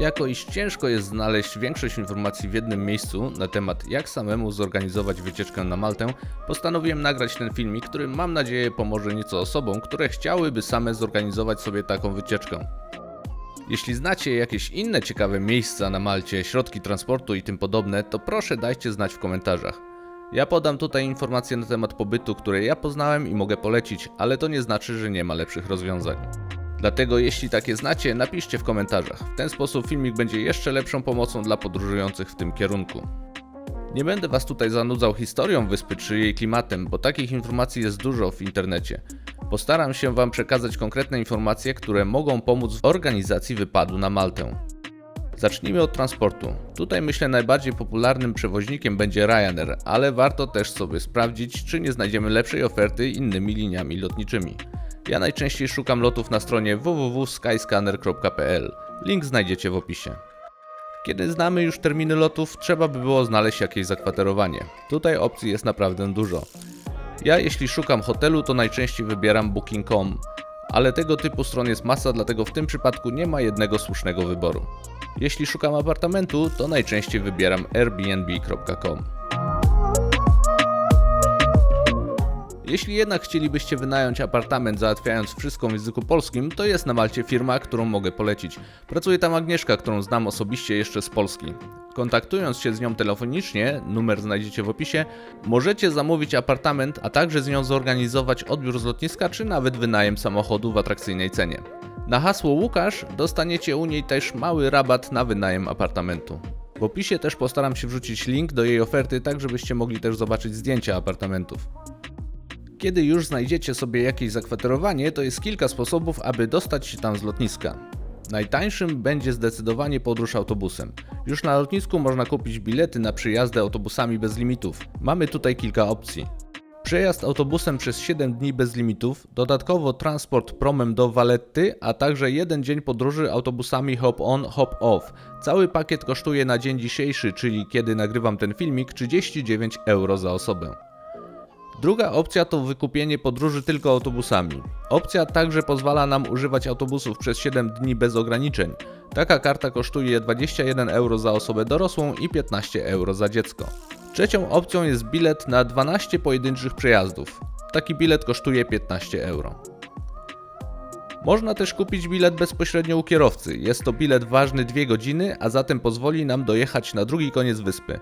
jako iż ciężko jest znaleźć większość informacji w jednym miejscu na temat jak samemu zorganizować wycieczkę na Maltę, postanowiłem nagrać ten filmik, który mam nadzieję pomoże nieco osobom, które chciałyby same zorganizować sobie taką wycieczkę. Jeśli znacie jakieś inne ciekawe miejsca na Malcie, środki transportu i tym podobne, to proszę dajcie znać w komentarzach. Ja podam tutaj informacje na temat pobytu, które ja poznałem i mogę polecić, ale to nie znaczy, że nie ma lepszych rozwiązań. Dlatego jeśli takie znacie, napiszcie w komentarzach. W ten sposób filmik będzie jeszcze lepszą pomocą dla podróżujących w tym kierunku. Nie będę was tutaj zanudzał historią wyspy czy jej klimatem, bo takich informacji jest dużo w internecie. Postaram się wam przekazać konkretne informacje, które mogą pomóc w organizacji wypadu na Maltę. Zacznijmy od transportu. Tutaj myślę najbardziej popularnym przewoźnikiem będzie Ryanair, ale warto też sobie sprawdzić, czy nie znajdziemy lepszej oferty innymi liniami lotniczymi. Ja najczęściej szukam lotów na stronie www.skyscanner.pl. Link znajdziecie w opisie. Kiedy znamy już terminy lotów, trzeba by było znaleźć jakieś zakwaterowanie. Tutaj opcji jest naprawdę dużo. Ja jeśli szukam hotelu, to najczęściej wybieram booking.com, ale tego typu stron jest masa, dlatego w tym przypadku nie ma jednego słusznego wyboru. Jeśli szukam apartamentu, to najczęściej wybieram airbnb.com. Jeśli jednak chcielibyście wynająć apartament załatwiając wszystko w języku polskim, to jest na Malcie firma, którą mogę polecić. Pracuje tam Agnieszka, którą znam osobiście jeszcze z Polski. Kontaktując się z nią telefonicznie, numer znajdziecie w opisie, możecie zamówić apartament, a także z nią zorganizować odbiór z lotniska czy nawet wynajem samochodu w atrakcyjnej cenie. Na hasło Łukasz dostaniecie u niej też mały rabat na wynajem apartamentu. W opisie też postaram się wrzucić link do jej oferty, tak żebyście mogli też zobaczyć zdjęcia apartamentów. Kiedy już znajdziecie sobie jakieś zakwaterowanie, to jest kilka sposobów, aby dostać się tam z lotniska. Najtańszym będzie zdecydowanie podróż autobusem. Już na lotnisku można kupić bilety na przyjazdy autobusami bez limitów. Mamy tutaj kilka opcji. Przejazd autobusem przez 7 dni bez limitów, dodatkowo transport promem do Valletty, a także 1 dzień podróży autobusami hop-on, hop-off. Cały pakiet kosztuje na dzień dzisiejszy, czyli kiedy nagrywam ten filmik, 39 euro za osobę. Druga opcja to wykupienie podróży tylko autobusami. Opcja także pozwala nam używać autobusów przez 7 dni bez ograniczeń. Taka karta kosztuje 21 euro za osobę dorosłą i 15 euro za dziecko. Trzecią opcją jest bilet na 12 pojedynczych przejazdów. Taki bilet kosztuje 15 euro. Można też kupić bilet bezpośrednio u kierowcy. Jest to bilet ważny 2 godziny, a zatem pozwoli nam dojechać na drugi koniec wyspy.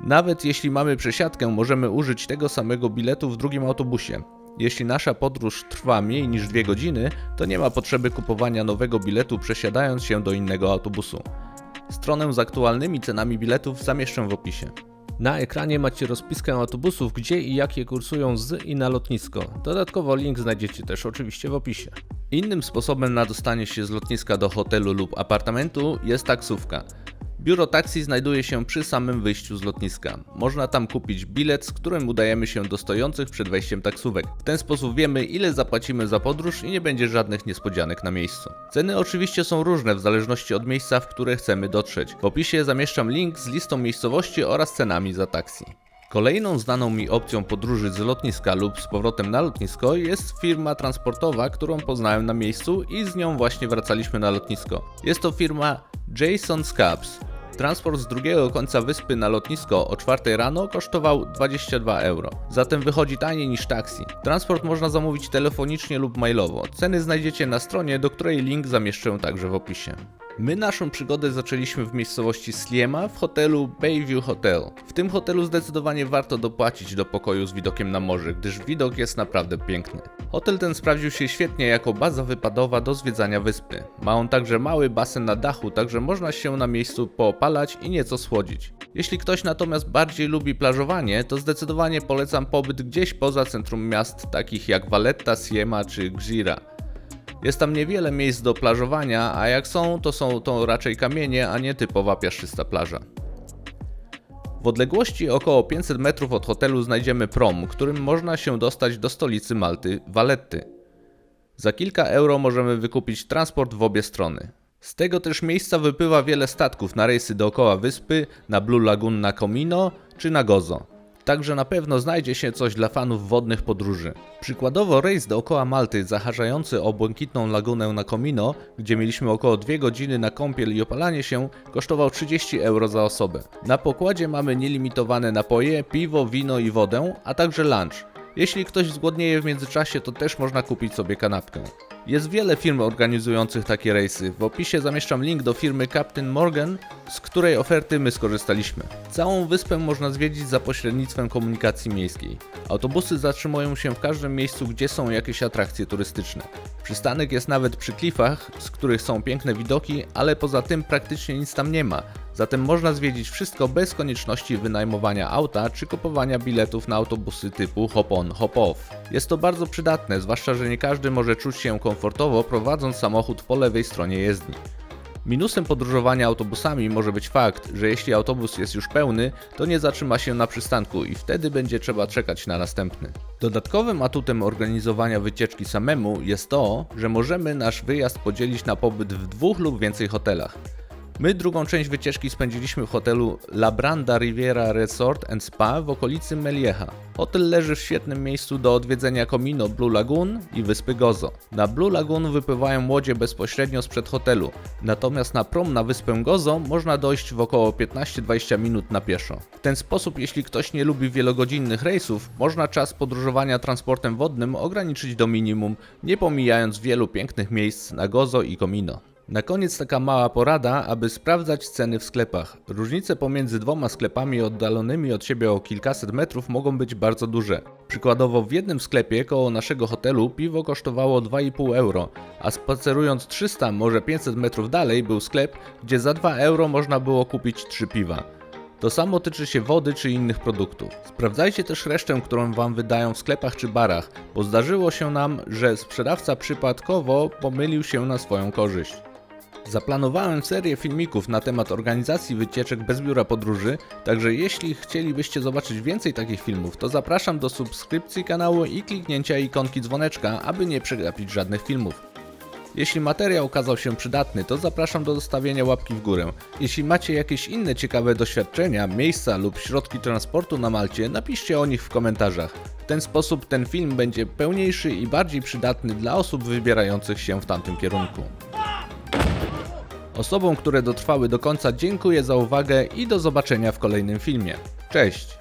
Nawet jeśli mamy przesiadkę, możemy użyć tego samego biletu w drugim autobusie. Jeśli nasza podróż trwa mniej niż 2 godziny, to nie ma potrzeby kupowania nowego biletu przesiadając się do innego autobusu. Stronę z aktualnymi cenami biletów zamieszczę w opisie. Na ekranie macie rozpiskę autobusów, gdzie i jakie kursują z i na lotnisko. Dodatkowo link znajdziecie też oczywiście w opisie. Innym sposobem na dostanie się z lotniska do hotelu lub apartamentu jest taksówka. Biuro taksi znajduje się przy samym wyjściu z lotniska. Można tam kupić bilet, z którym udajemy się do stojących przed wejściem taksówek. W ten sposób wiemy, ile zapłacimy za podróż i nie będzie żadnych niespodzianek na miejscu. Ceny oczywiście są różne w zależności od miejsca, w które chcemy dotrzeć. W opisie zamieszczam link z listą miejscowości oraz cenami za taksi. Kolejną znaną mi opcją podróży z lotniska lub z powrotem na lotnisko jest firma transportowa, którą poznałem na miejscu i z nią właśnie wracaliśmy na lotnisko. Jest to firma Jason's Cabs. Transport z drugiego końca wyspy na lotnisko o 4 rano kosztował 22 euro, zatem wychodzi taniej niż taksi. Transport można zamówić telefonicznie lub mailowo. Ceny znajdziecie na stronie, do której link zamieszczę także w opisie. My naszą przygodę zaczęliśmy w miejscowości Sliema w hotelu Bayview Hotel. W tym hotelu zdecydowanie warto dopłacić do pokoju z widokiem na morze, gdyż widok jest naprawdę piękny. Hotel ten sprawdził się świetnie jako baza wypadowa do zwiedzania wyspy. Ma on także mały basen na dachu, także można się na miejscu poopalać i nieco schłodzić. Jeśli ktoś natomiast bardziej lubi plażowanie, to zdecydowanie polecam pobyt gdzieś poza centrum miast, takich jak Valletta, Sliema czy Gżira. Jest tam niewiele miejsc do plażowania, a jak są to raczej kamienie, a nie typowa piaszczysta plaża. W odległości około 500 metrów od hotelu znajdziemy prom, którym można się dostać do stolicy Malty, Valletty. Za kilka euro możemy wykupić transport w obie strony. Z tego też miejsca wypływa wiele statków na rejsy dookoła wyspy, na Blue Lagoon na Comino czy na Gozo. także na pewno znajdzie się coś dla fanów wodnych podróży. Przykładowo rejs dookoła Malty zahaczający o błękitną lagunę na Comino, gdzie mieliśmy około 2 godziny na kąpiel i opalanie się, kosztował 30 euro za osobę. Na pokładzie mamy nielimitowane napoje, piwo, wino i wodę, a także lunch. Jeśli ktoś zgłodnieje w międzyczasie, to też można kupić sobie kanapkę. Jest wiele firm organizujących takie rejsy. W opisie zamieszczam link do firmy Captain Morgan, z której oferty my skorzystaliśmy. Całą wyspę można zwiedzić za pośrednictwem komunikacji miejskiej. Autobusy zatrzymują się w każdym miejscu, gdzie są jakieś atrakcje turystyczne. Przystanek jest nawet przy klifach, z których są piękne widoki, ale poza tym praktycznie nic tam nie ma. Zatem można zwiedzić wszystko bez konieczności wynajmowania auta czy kupowania biletów na autobusy typu hop-on, hop-off. Jest to bardzo przydatne, zwłaszcza że nie każdy może czuć się komfortowo prowadząc samochód po lewej stronie jezdni. Minusem podróżowania autobusami może być fakt, że jeśli autobus jest już pełny, to nie zatrzyma się na przystanku i wtedy będzie trzeba czekać na następny. Dodatkowym atutem organizowania wycieczki samemu jest to, że możemy nasz wyjazd podzielić na pobyt w 2 lub więcej hotelach. My drugą część wycieczki spędziliśmy w hotelu La Branda Riviera Resort and Spa w okolicy Meliecha. Hotel leży w świetnym miejscu do odwiedzenia Comino, Blue Lagoon i wyspy Gozo. Na Blue Lagoon wypływają łodzie bezpośrednio sprzed hotelu, natomiast na prom na wyspę Gozo można dojść w około 15-20 minut na pieszo. W ten sposób, jeśli ktoś nie lubi wielogodzinnych rejsów, można czas podróżowania transportem wodnym ograniczyć do minimum, nie pomijając wielu pięknych miejsc na Gozo i Comino. Na koniec taka mała porada, aby sprawdzać ceny w sklepach. Różnice pomiędzy 2 sklepami oddalonymi od siebie o kilkaset metrów mogą być bardzo duże. Przykładowo w jednym sklepie koło naszego hotelu piwo kosztowało 2,5 euro, a spacerując 300, może 500 metrów dalej był sklep, gdzie za 2 euro można było kupić 3 piwa. To samo tyczy się wody czy innych produktów. Sprawdzajcie też resztę, którą Wam wydają w sklepach czy barach, bo zdarzyło się nam, że sprzedawca przypadkowo pomylił się na swoją korzyść. Zaplanowałem serię filmików na temat organizacji wycieczek bez biura podróży, także jeśli chcielibyście zobaczyć więcej takich filmów, to zapraszam do subskrypcji kanału i kliknięcia ikonki dzwoneczka, aby nie przegapić żadnych filmów. Jeśli materiał okazał się przydatny, to zapraszam do zostawienia łapki w górę. Jeśli macie jakieś inne ciekawe doświadczenia, miejsca lub środki transportu na Malcie, napiszcie o nich w komentarzach. W ten sposób ten film będzie pełniejszy i bardziej przydatny dla osób wybierających się w tamtym kierunku. Osobom, które dotrwały do końca, dziękuję za uwagę i do zobaczenia w kolejnym filmie. Cześć!